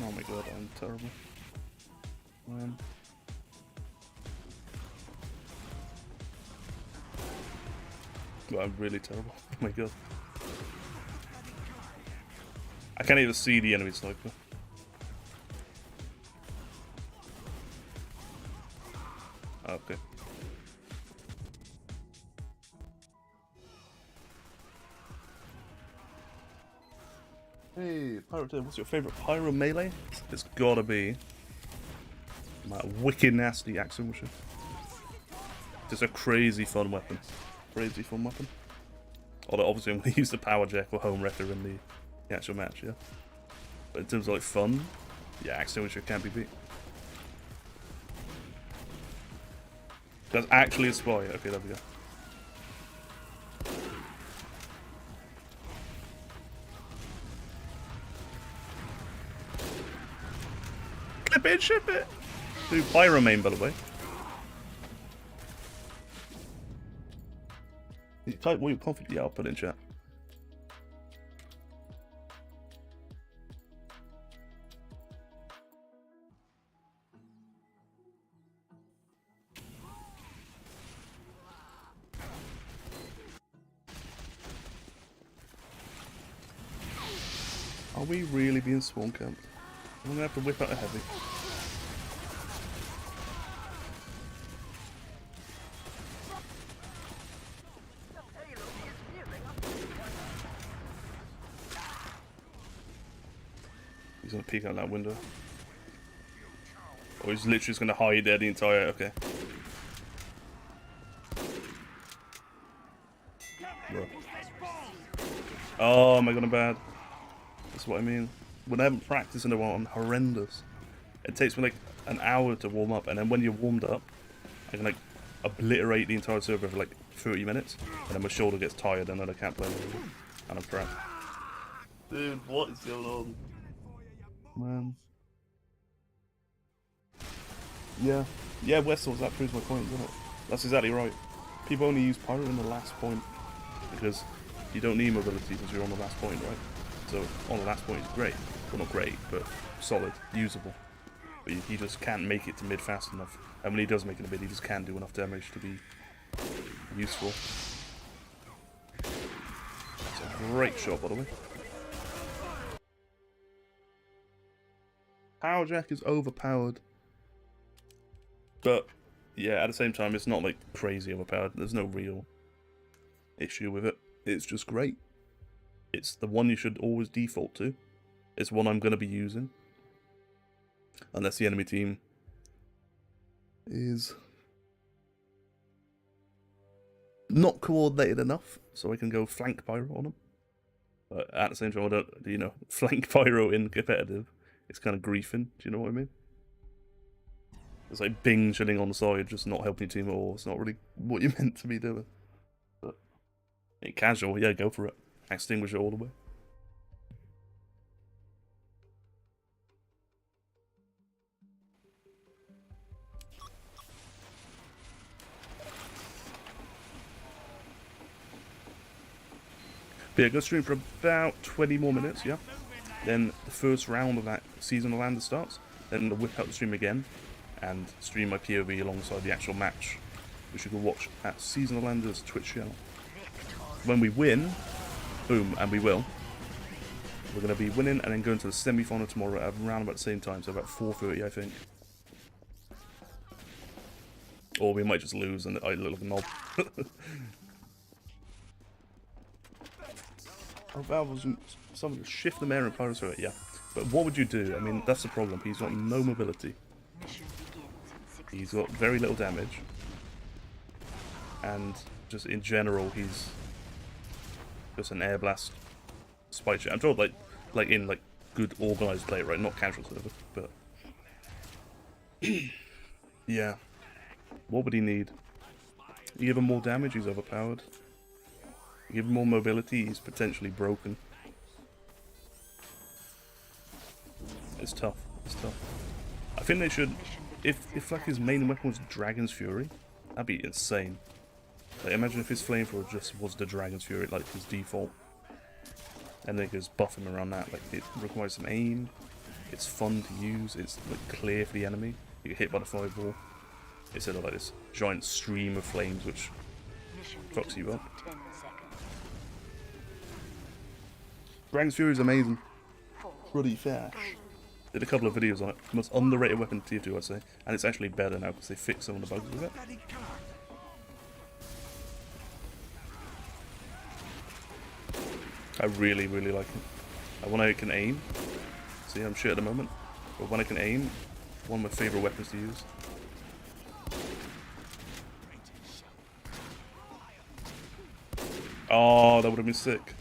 Oh my god, I'm terrible. Well, I'm really terrible. Oh my god. I can't even see the enemy sniper. Okay. Hey, Pyro, what's your favorite Pyro melee? It's gotta be my wicked nasty extinguisher. Just a crazy fun weapon. Crazy fun weapon. Although obviously I'm gonna use the power jack or home wrecker in the actual match, yeah. But in terms of like fun, yeah, extinguisher can't be beat. That's actually a spy. Okay, there we go. Clip it, ship it! Do Pyro main, by the way. Type what you confident, yeah, I'll put it in chat. Are we really being spawn camped? I'm gonna have to whip out a heavy. He's gonna peek out that window. Or he's literally just gonna hide there the entire. Okay. Bro. Oh my god, I'm bad. That's what I mean. When I haven't practiced in a while, I'm horrendous. It takes me like an hour to warm up, and then when you're warmed up, I can like obliterate the entire server for like 30 minutes, and then my shoulder gets tired, and then I can't play anymore. And I'm crap. Dude, what is going on? Man. Yeah, Westall's, that proves my point, doesn't it? That's exactly right. People only use Pyro in the last point, because you don't need mobility because you're on the last point, right? So, on the last point is great. Well, not great, but solid, usable. But he just can't make it to mid fast enough. And when he does make it to mid, he just can't do enough damage to be useful. That's a great shot, by the way. Power Jack is overpowered. But, yeah, at the same time, it's not like crazy overpowered. There's no real issue with it. It's just great. It's the one you should always default to. It's one I'm going to be using. Unless the enemy team is not coordinated enough, so I can go flank Pyro on them. But at the same time, I don't, you know, flank Pyro in competitive. It's kind of griefing, do you know what I mean? It's like Bing chilling on the side, just not helping your team at all. It's not really what you're meant to be doing. But casual, yeah, go for it. Extinguish it all the way. But yeah, go stream for about 20 more minutes, yeah? Then the first round of that SEASONALANDER starts. Then then I'll whip out the stream again and stream my POV alongside the actual match, which you can watch at SEASONALANDER's Twitch channel. When we win, boom, and we will, we're going to be winning and then going to the semi-final tomorrow at around about the same time, so about 4:30 I think. Or we might just lose and I look like a knob. Oh, Valve was something to shift the mayor and Pyro through it, yeah. But what would you do? I mean, that's the problem. He's got no mobility. Mission begins in 60 He's got very little damage. And just in general, he's just an air blast spike shot. I'm told like in like good organized play, right? Not casual server, but yeah. What would he need? You give him more damage, he's overpowered. You give him more mobility, he's potentially broken. It's tough. It's tough. I think they should, if like his main weapon was Dragon's Fury, that'd be insane. Like imagine if his flamethrower just was the Dragon's Fury, like his default, and they could just buff him around that. Like it requires some aim. It's fun to use. It's like clear for the enemy. You get hit by the fireball instead of like this giant stream of flames which fucks you up. 10 seconds. Dragon's Fury is amazing. Bloody fast. Did a couple of videos on it. Most underrated weapon in TF2, I'd say. And it's actually better now because they fixed some of the bugs with it. I really, really like it. And when I can aim, see I'm shit at the moment, but when I can aim, one of my favourite weapons to use. Oh, that would have been sick.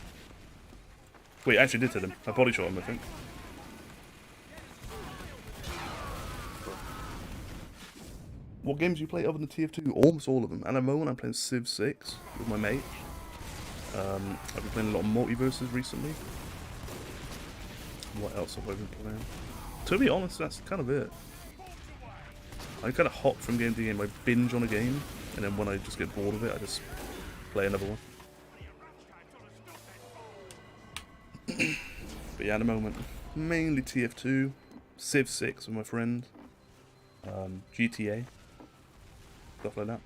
Wait, I actually did hit him. I body shot him, I think. What games do you play other than TF2? Almost all of them. And at the moment I'm playing Civ 6 with my mate. I've been playing a lot of multiverses recently. What else have I been playing? To be honest, that's kind of it. I kind of hop from game to game. I binge on a game, and then when I just get bored of it, I just play another one. But yeah, at the moment, mainly TF2, Civ 6 with my friend, GTA, stuff like that.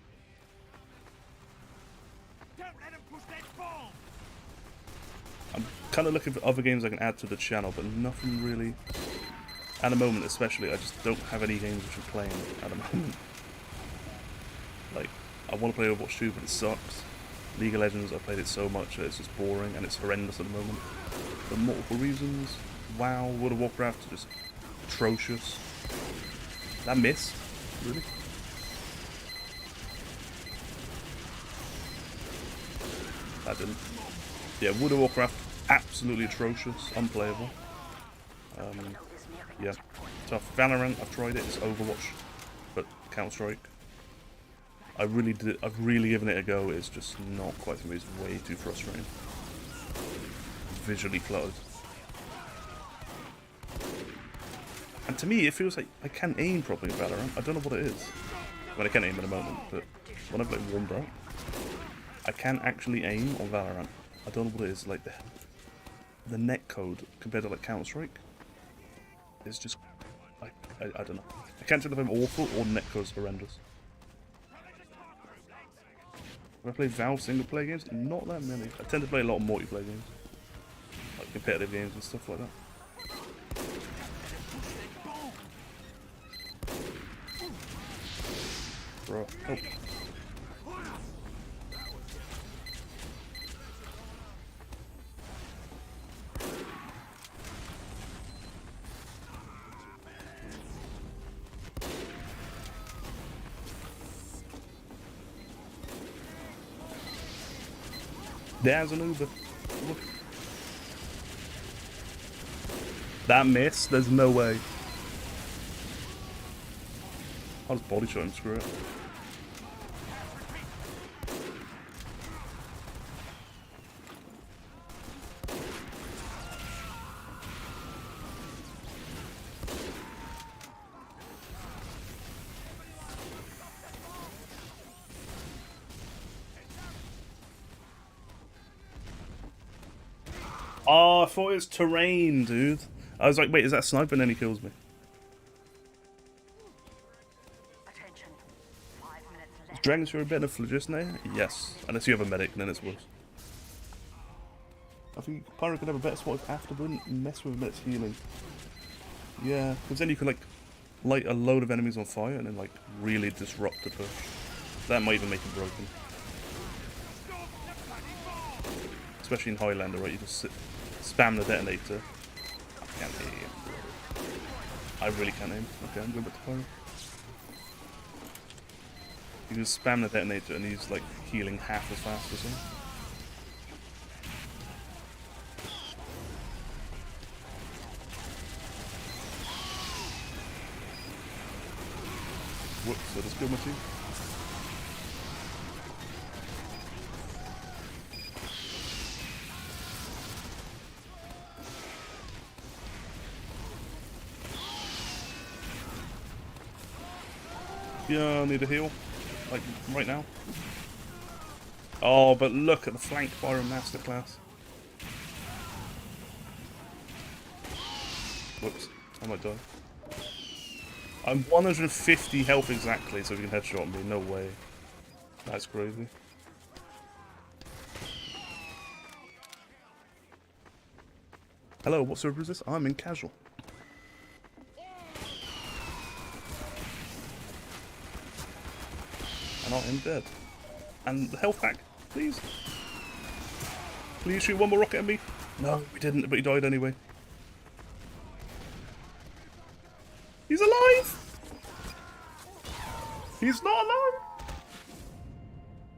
I'm kind of looking for other games I can add to the channel, but nothing really. At the moment, especially, I just don't have any games which I'm playing at the moment. Like, I want to play Overwatch 2, but it sucks. League of Legends, I've played it so much that it's just boring and it's horrendous at the moment. For multiple reasons. WoW, World of Warcraft, just atrocious. That miss? Really? That didn't. Yeah, World of Warcraft, absolutely atrocious, unplayable. Yeah, tough. Valorant, I've tried it, it's Overwatch, but Counter-Strike. I've really given it a go, it's just not quite for me, it's way too frustrating. Visually cluttered. And to me, it feels like I can't aim properly in Valorant. I don't know what it is. Well, I can't aim at the moment, but when I've like warmed up, I can actually aim on Valorant. I don't know what it is, like the netcode compared to like Counter-Strike. It's just, I don't know. I can't tell if I'm awful or netcode's horrendous. Have I played Valve single player games? Not that many. I tend to play a lot of multiplayer games. Like competitive games and stuff like that. Bro, help. There's an Uber. Look. That miss? There's no way. I'll just body shot him, screw it. Oh, I thought it was terrain, dude. I was like, wait, is that a sniper? And then he kills me. Dragon's Fury better than Phlogiston? Yes. Unless you have a medic, then it's worse. I think Pyro could have a better spot if Afterburn mess with a medic's healing. Yeah, because then you can like light a load of enemies on fire and then like really disrupt the push. That might even make it broken. Especially in Highlander, right? You just spam the detonator. I can't aim. I really can't aim. Okay, I'm going back to Pyro. You can just spam the detonator and he's like healing half as fast or something. Whoops, I just killed my team. Yeah, I need a heal. Like, right now. Oh, but look at the flank Pyro masterclass. Whoops, I might die. I'm 150 health exactly, so if you can headshot me, no way. That's crazy. Hello, what server is this? I'm in casual. And I am dead. And the health pack, please. Please shoot one more rocket at me. No, we didn't, but he died anyway. He's alive! He's not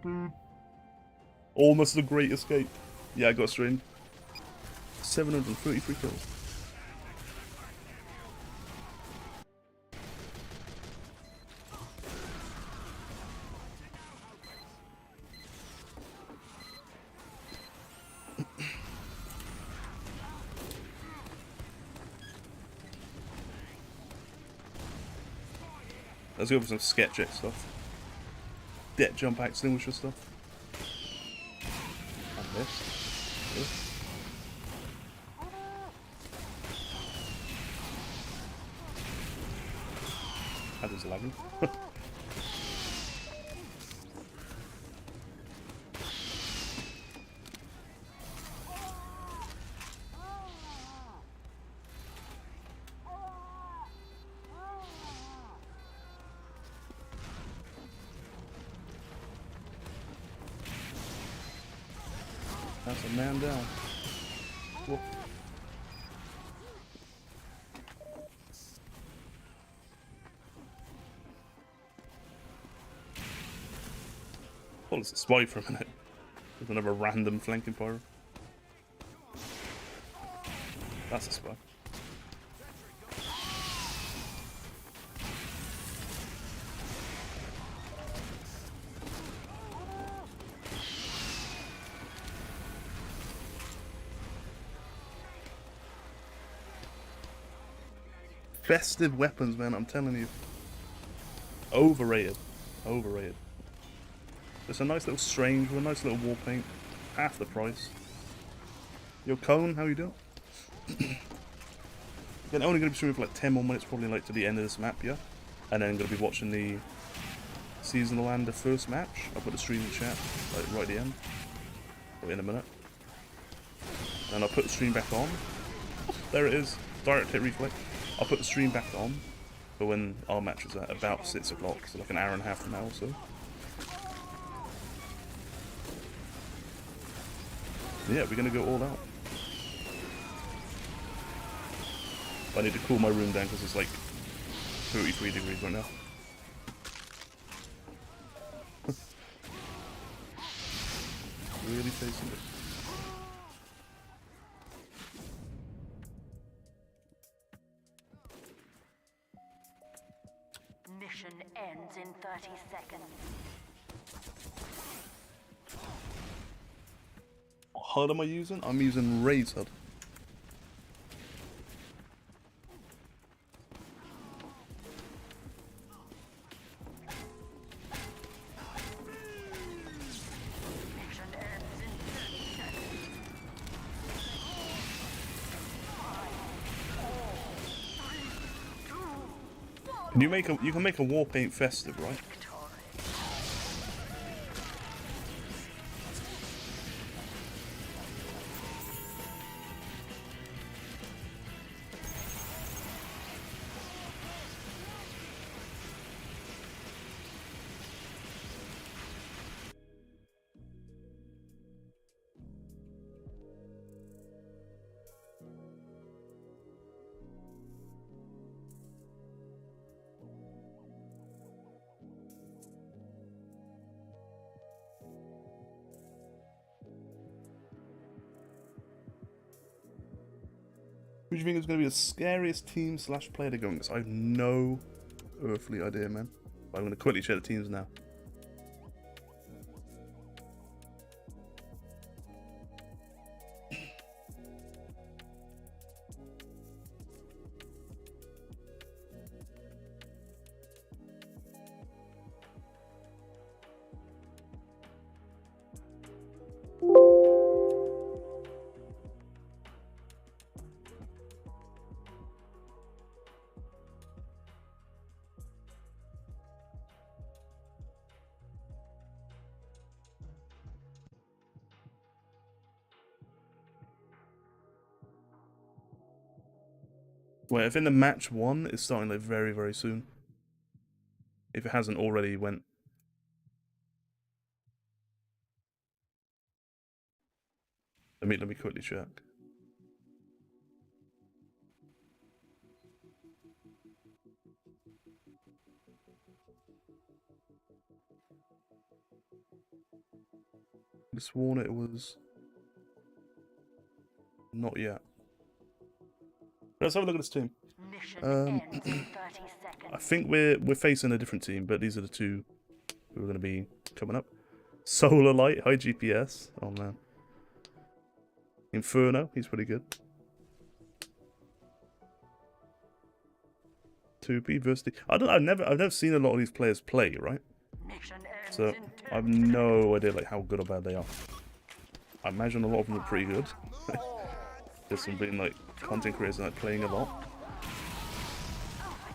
alive! Almost a great escape. Yeah, I got a stream. 733 kills. Let's go for some sketch X stuff. Debt jump extinguisher stuff. And this. That is lagging. That's a man down. Whoa. Well, it's a spy for a minute. There's another random flanking Pyro. That's a spy. Festive weapons, man, I'm telling you. Overrated. Overrated. It's a nice little strange with a nice little war paint. Half the price. Yo, Cone, how you doing? Again, only going to be streaming for like 10 more minutes, probably like to the end of this map, yeah? And then going to be watching the SEASONALANDER first match. I'll put the stream in chat, like right at the end. Or in a minute. And I'll put the stream back on. There it is. Direct hit reflect. I'll put the stream back on for when our match is at about 6 o'clock, so like an hour and a half from now or so. Yeah, we're gonna go all out. I need to cool my room down because it's like 33 degrees right now. Really facing it. Mission ends in 30 seconds. What HUD am I using? I'm using Ray's HUD. Mission ends in 30 seconds. 5, 4, 3, 2, 1. You can make a war paint festive, right? Who do you think is going to be the scariest team / player to go against? I have no earthly idea, man. But I'm going to quickly share the teams now. Wait, I think the match 1 is starting like very, very soon. If it hasn't already went. Let me quickly check. I sworn it was not yet. Let's have a look at this team. Mission ends in 30 I seconds. think we're facing a different team, but these are the two who are going to be coming up. Solar Light, high GPS. Oh man. Inferno, he's pretty good. 2P versus the... I've never seen a lot of these players play, right? Mission ends So in 10 I have no idea like how good or bad they are. I imagine a lot of them are pretty good. There's some being like content creators like playing a lot.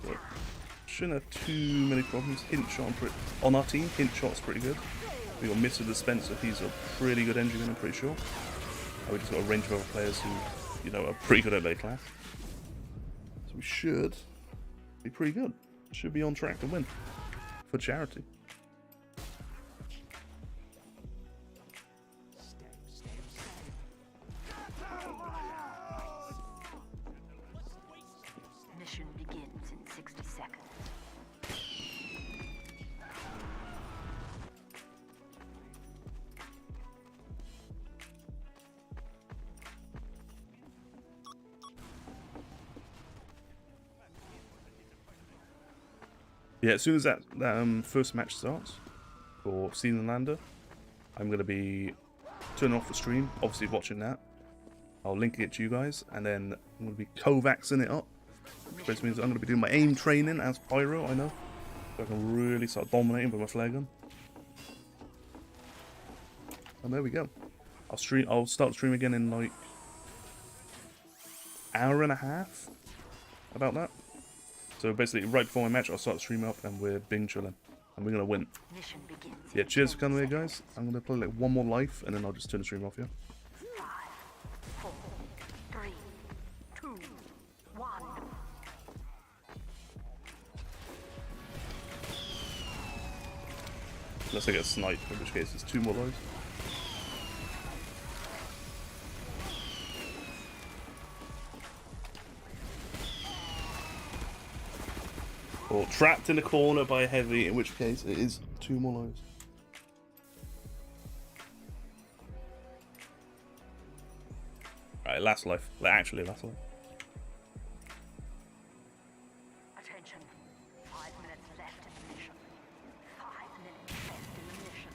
But shouldn't have too many problems. Hint shot on our team. Hint shot's pretty good. We got Mr. Dispenser. He's a pretty good engineman, I'm pretty sure. And we just got a range of other players who, you know, are pretty good at their class. So we should be pretty good. Should be on track to win for charity. Mission begins in 60 seconds. Yeah, as soon as that first match starts for SEASONALANDER, I'm going to be turning off the stream, obviously watching that. I'll link it to you guys, and then I'm going to be Kovaxing it up, which basically means I'm going to be doing my aim training as Pyro, I know. So I can really start dominating with my flare gun. And there we go. I'll start the stream again in like hour and a half, about that. So basically, right before my match, I'll start the stream up, and we're bing chilling, and we're gonna win. Mission begins Yeah, in cheers 10 for coming here, seconds. guys. I'm gonna play like one more life, and then I'll just turn the stream off. Yeah. 5, 4, 3, 2, 1. Unless I get sniped, in which case it's 2 more lives. Or trapped in a corner by a heavy, in which case it is 2 more lives. Right, last life. Like, actually, last life. Attention. 5 minutes left in the mission. 5 minutes left in the mission.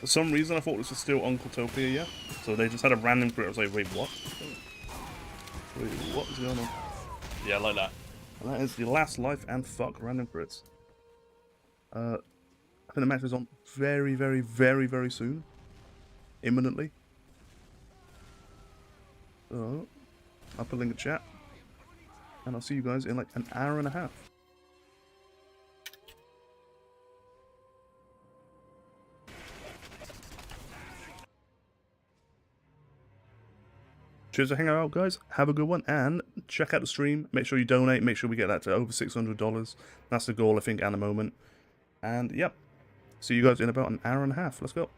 For some reason, I thought this was still Uncle Topia, yeah? So they just had a random crit. I was like, wait, what? Wait, what is going on? Yeah, like that. And that is the last life and fuck random crits. I think the match is on very, very, very, very soon. Imminently. So, I'll put a link in chat. And I'll see you guys in like an hour and a half. Cheers for hanging out, guys. Have a good one, and check out the stream. Make sure you donate. Make sure we get that to over $600. That's the goal, I think, at the moment. And yep, see you guys in about an hour and a half. Let's go.